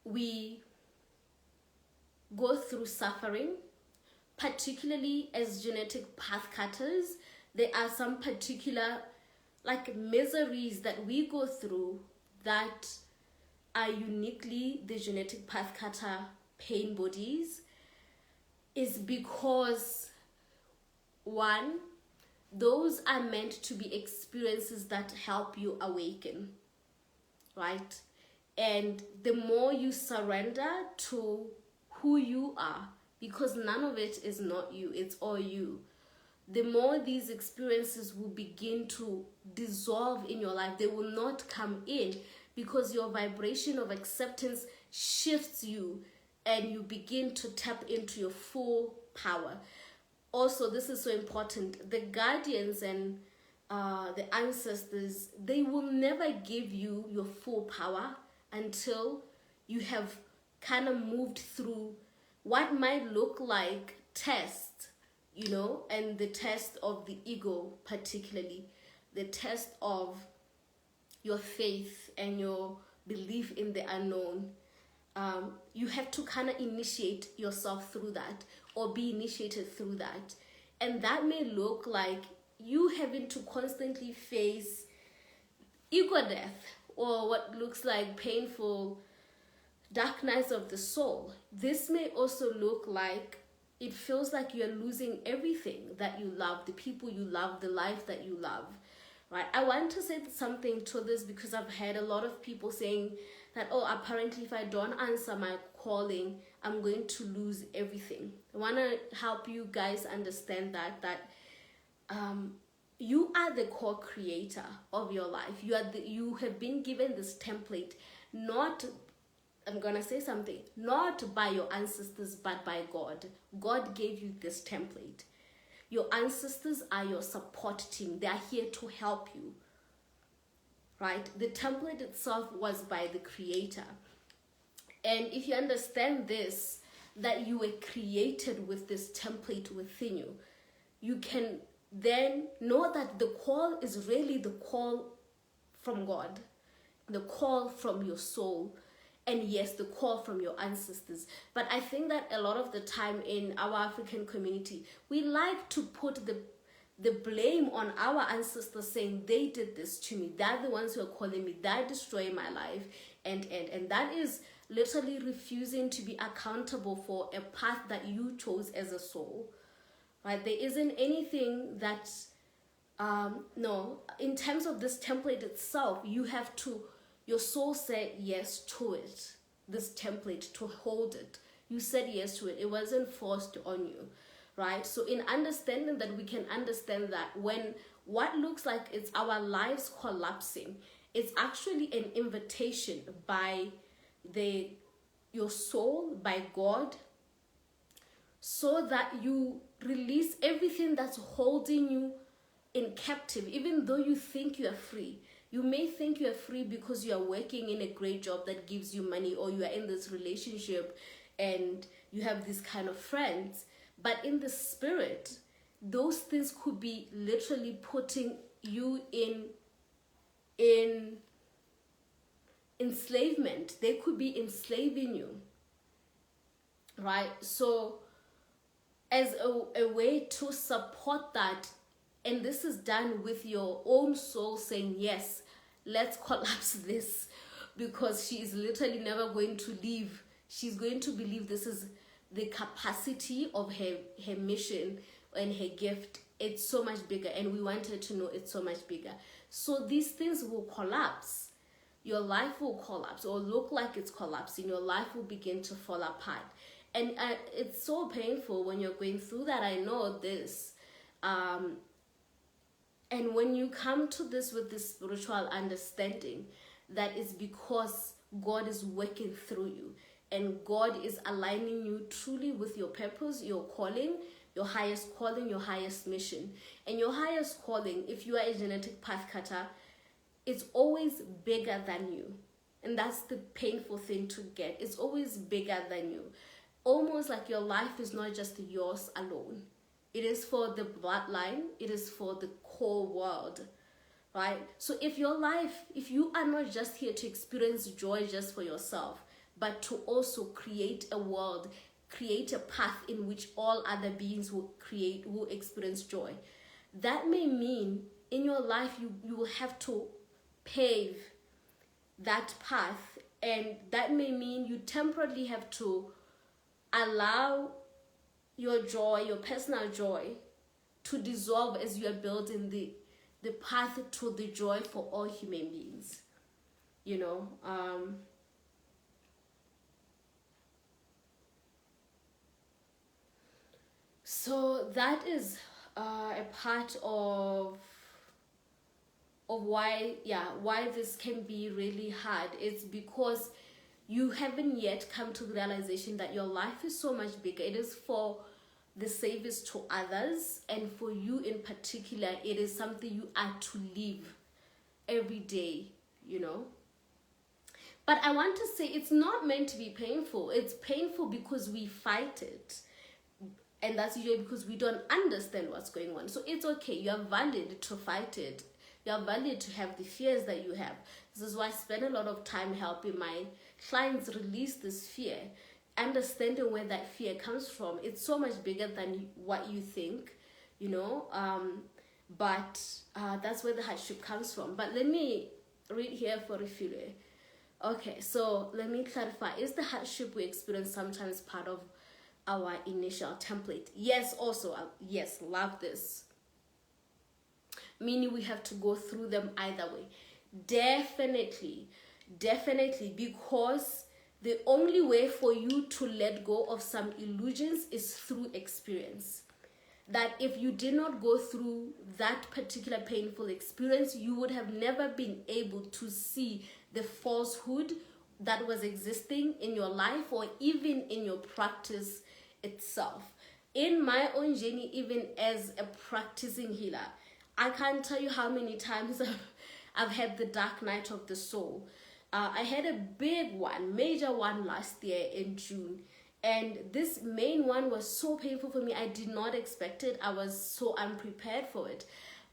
we go through suffering, particularly as genetic pathcutters, there are some particular like miseries that we go through that are uniquely the genetic pathcutter pain bodies, is because one, those are meant to be experiences that help you awaken, right? And the more you surrender to who you are, because none of it is not you, it's all you, the more these experiences will begin to dissolve in your life. They will not come in because your vibration of acceptance shifts you and you begin to tap into your full power. Also, this is so important. The guardians and the ancestors, they will never give you your full power until you have kind of moved through what might look like test, you know, and the test of the ego, particularly the test of your faith and your belief in the unknown. You have to kind of initiate yourself through that or be initiated through that. And that may look like you having to constantly face ego death or what looks like painful dark nights of the soul. This may also look like it feels like you're losing everything that you love, the people you love, the life that you love, right? I want to say something to this because I've heard a lot of people saying that, oh, apparently if I don't answer my calling, I'm going to lose everything. I want to help you guys understand that you are the co-creator of your life. You have been given this template, not, I'm gonna say something, not by your ancestors, but by God. God gave you this template. Your ancestors are your support team. They are here to help you, right? The template itself was by the Creator. And if you understand this, that you were created with this template within you, you can then know that the call is really the call from God, the call from your soul, and yes, the call from your ancestors. But I think that a lot of the time in our African community, we like to put the blame on our ancestors, saying they did this to me, they're the ones who are calling me, they're destroying my life, and that is literally refusing to be accountable for a path that you chose as a soul, right? There isn't anything that no, in terms of this template itself, you have to, your soul said yes to it, this template, to hold it. You said yes to it. It wasn't forced on you, right? So in understanding that, we can understand that when what looks like it's our lives collapsing, it's actually an invitation by your soul, by God, so that you release everything that's holding you in captive. Even though you think you are free, you may think you are free because you are working in a great job that gives you money, or you are in this relationship and you have these kind of friends, but in the spirit, those things could be literally putting you in enslavement. They could be enslaving you, right? So as a way to support that, and this is done with your own soul saying, yes, let's collapse this, because she is literally never going to leave. She's going to believe this is the capacity of her mission and her gift. It's so much bigger, and we want her to know it's so much bigger. So these things will collapse. Your life will collapse, or look like it's collapsing. Your life will begin to fall apart. And it's so painful when you're going through that. I know this. And when you come to this with this spiritual understanding, that is because God is working through you, and God is aligning you truly with your purpose, your calling, your highest calling, your highest mission. And your highest calling, if you are a genetic pathcutter, it's always bigger than you. And that's the painful thing to get. It's always bigger than you. Almost like your life is not just yours alone. It is for the bloodline. It is for the core world, right? So if your life, if you are not just here to experience joy just for yourself, but to also create a world, create a path in which all other beings will experience joy, that may mean in your life you will have to pave that path, and that may mean you temporarily have to allow your joy, your personal joy, to dissolve as you are building the path to the joy for all human beings, you know. So that is a part of why this can be really hard. It's because you haven't yet come to the realization that your life is so much bigger. It is for the service to others, and for you in particular, it is something you are to live every day, you know. But I want to say it's not meant to be painful. It's painful because we fight it, and that's usually because we don't understand what's going on. So it's okay. You are valid to fight it. You are valid to have the fears that you have. This is why I spend a lot of time helping my clients release this fear, understanding where that fear comes from. It's so much bigger than what you think, you know. But that's where the hardship comes from. But let me read here for Refile. Okay, so let me clarify. Is the hardship we experience sometimes part of our initial template? Yes, also. Yes, love this. Meaning we have to go through them either way. Definitely, because the only way for you to let go of some illusions is through experience. That if you did not go through that particular painful experience, you would have never been able to see the falsehood that was existing in your life or even in your practice itself. In my own journey, even as a practicing healer, I can't tell you how many times I've had the dark night of the soul. I had a big one, major one last year in June. And this main one was so painful for me. I did not expect it. I was so unprepared for it.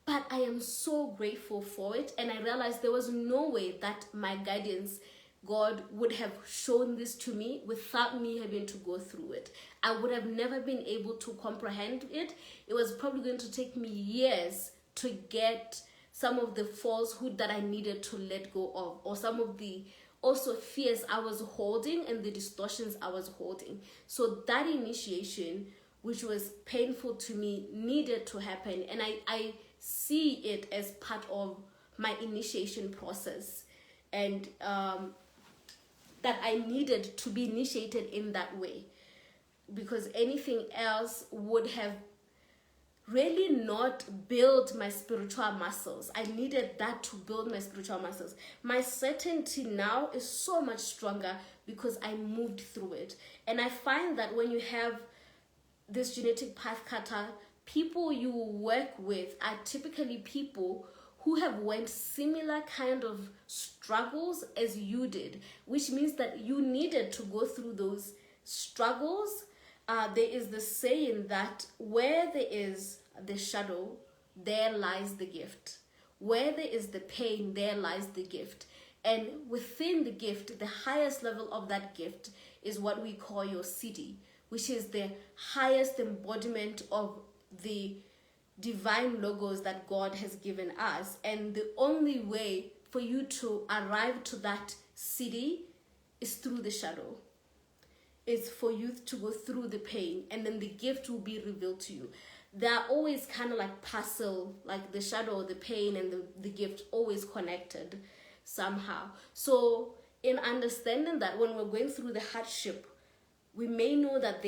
But I am so grateful for it. And I realized there was no way that my guidance, God, would have shown this to me without me having to go through it. I would have never been able to comprehend it. It was probably going to take me years to get some of the falsehood that I needed to let go of, or some of the also fears I was holding and the distortions I was holding. So that initiation, which was painful to me, needed to happen. And I see it as part of my initiation process. And that I needed to be initiated in that way. Because anything else would have really not build my spiritual muscles. I needed that to build my spiritual muscles. My certainty now is so much stronger because I moved through it. And I find that when you have this genetic path cutter, people you work with are typically people who have went similar kind of struggles as you did, which means that you needed to go through those struggles. There is the saying that where there is the shadow, there lies the gift. Where there is the pain, there lies the gift. And within the gift, the highest level of that gift is what we call your city, which is the highest embodiment of the divine logos that God has given us. And the only way for you to arrive to that city is through the shadow. It's for you to go through the pain, and then the gift will be revealed to you. They're always kind of like puzzle, like the shadow, the pain, and the gift always connected somehow. So in understanding that when we're going through the hardship, we may know that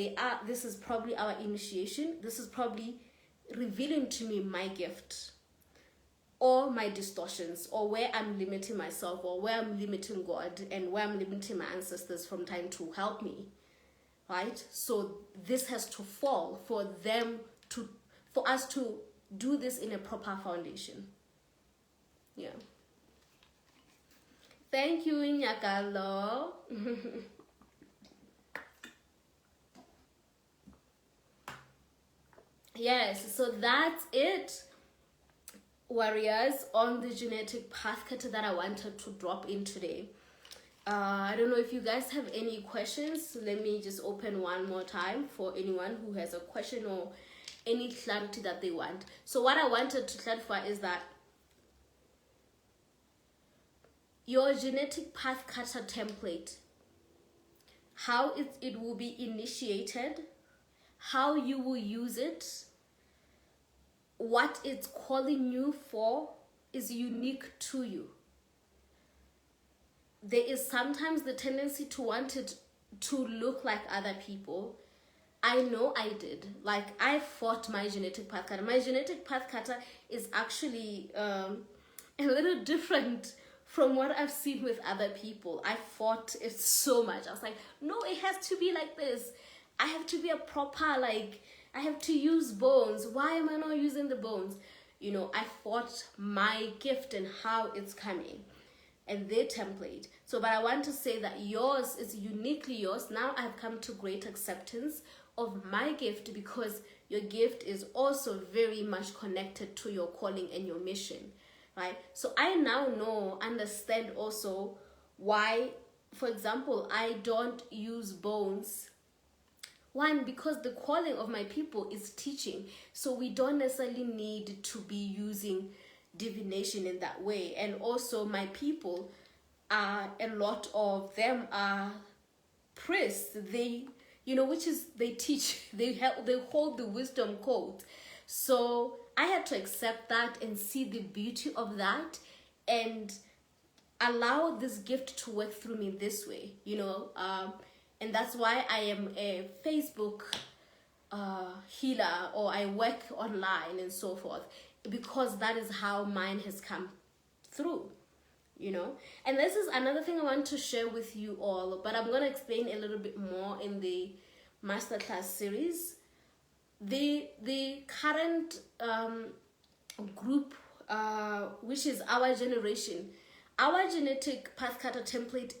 this is probably our initiation. This is probably revealing to me my gift or my distortions, or where I'm limiting myself, or where I'm limiting God, and where I'm limiting my ancestors from time to help me. Right? So this has to fall for us to do this in a proper foundation. Yeah. Thank you, Nyakalo. Yes, so that's it, warriors, on the genetic Pathcutter that I wanted to drop in today. I don't know if you guys have any questions. Let me just open one more time for anyone who has a question or any clarity that they want. So what I wanted to clarify is that your genetic Pathcutter template, how it will be initiated, how you will use it, what it's calling you for is unique to you. There is sometimes the tendency to want it to look like other people. I know I did. Like, I fought my genetic Pathcutter. My genetic Pathcutter is actually a little different from what I've seen with other people. I fought it so much. I was like, no, it has to be like this. I have to be a proper, like, I have to use bones. Why am I not using the bones? You know, I fought my gift and how it's coming and their template. So, but I want to say that yours is uniquely yours. Now I've come to great acceptance of my gift, because your gift is also very much connected to your calling and your mission, right? So I now understand also why, for example, I don't use bones. One, because the calling of my people is teaching. So we don't necessarily need to be using divination in that way. And also my people, a lot of them are priests. They, which is they teach, they hold the wisdom code. So I had to accept that and see the beauty of that, and allow this gift to work through me this way, and that's why I am a Facebook healer, or I work online and so forth, because that is how mine has come through, and this is another thing I want to share with you all, but I'm going to explain a little bit more in the masterclass series. The current group, which is our generation, our genetic Pathcutter template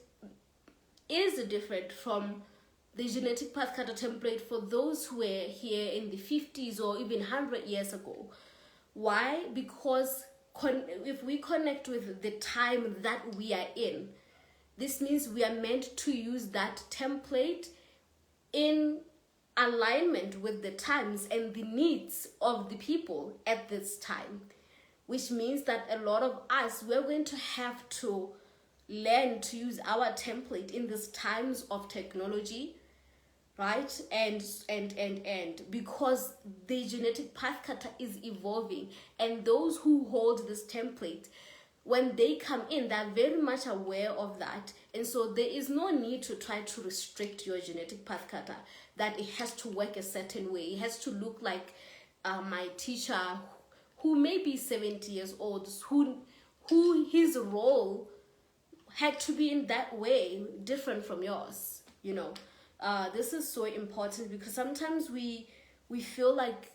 is different from the genetic Pathcutter template for those who were here in the 50s or even 100 years ago. Why? Because if we connect with the time that we are in, this means we are meant to use that template in alignment with the times and the needs of the people at this time, which means that a lot of us, we're going to have to learn to use our template in these times of technology, right? And because the genetic Pathcutter is evolving, and those who hold this template, when they come in, they're very much aware of that. And so there is no need to try to restrict your genetic Pathcutter, that it has to work a certain way. It has to look like my teacher, who may be 70 years old, who his role had to be in that way, different from yours, This is so important, because sometimes we feel like,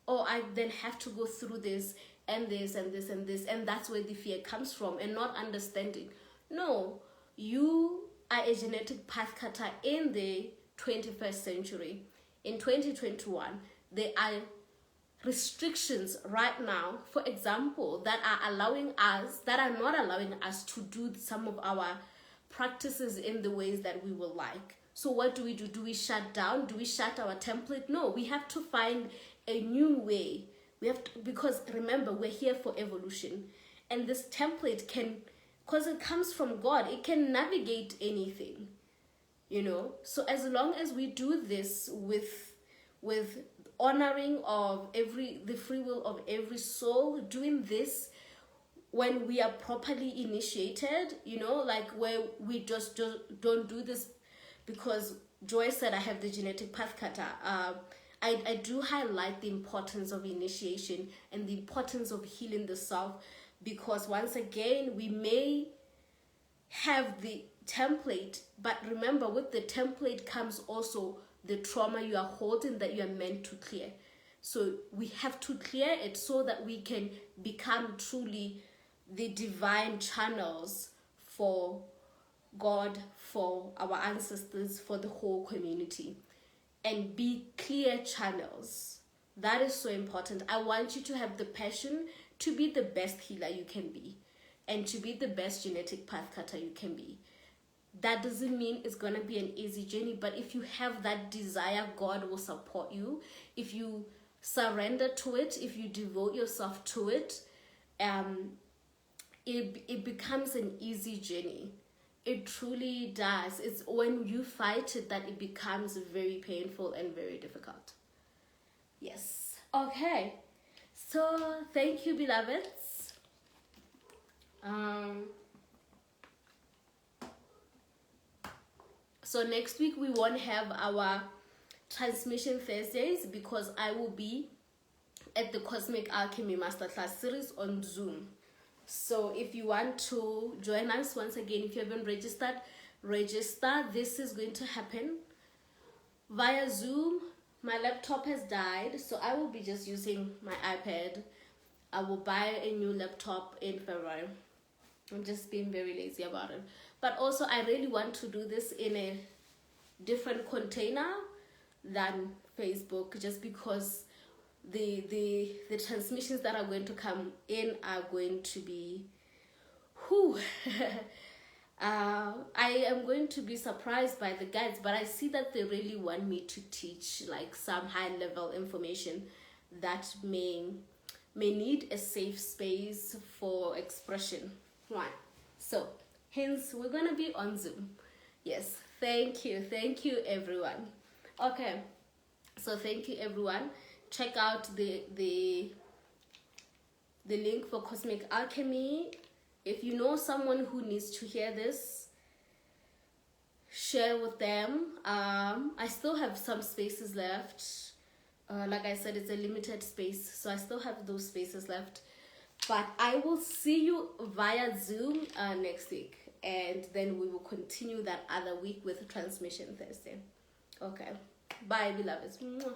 oh, I then have to go through this and this and this and this, and that's where the fear comes from, and not understanding. No, you are a genetic Pathcutter in the 21st century. In 2021, there are restrictions right now, for example, that are not allowing us to do some of our practices in the ways that we will like. So what do? Do we shut down? Do we shut our template? No, we have to find a new way. We have to, because remember, we're here for evolution, and this template can, because it comes from God, it can navigate anything, So as long as we do this with honoring of the free will of every soul, doing this when we are properly initiated, like where we just don't do this because Joy said I have the genetic Pathcutter. I do highlight the importance of initiation and the importance of healing the self, because once again, we may have the template, but remember, with the template comes also the trauma you are holding that you are meant to clear. So we have to clear it so that we can become truly the divine channels for God, for our ancestors, for the whole community, and be clear channels. That is so important. I want you to have the passion to be the best healer you can be, and to be the best genetic Pathcutter you can be. That doesn't mean it's going to be an easy journey, but if you have that desire, God will support you. If you surrender to it, if you devote yourself to it, it becomes an easy journey. It truly does. It's when you fight it that it becomes very painful and very difficult. Yes. Okay. So thank you, beloveds. So next week we won't have our transmission Thursdays, because I will be at the Cosmic Alchemy Masterclass series on Zoom. So if you want to join us, once again, if you haven't registered, register. This is going to happen via Zoom. My laptop has died, so I will be just using my iPad. I will buy a new laptop in February. I'm just being very lazy about it. But also, I really want to do this in a different container than Facebook, just because the transmissions that are going to come in are going to be I am going to be surprised by the guides, but I see that they really want me to teach like some high level information that may need a safe space for expression. Right. So Hence, we're gonna be on Zoom. Yes, thank you everyone. Okay, so thank you everyone. Check out the link for Cosmic Alchemy. If you know someone who needs to hear this, share with them. I still have some spaces left. Like I said, it's a limited space, so I still have those spaces left. But I will see you via Zoom next week, and then we will continue that other week with Transmission Thursday. Okay, bye beloveds. Mwah.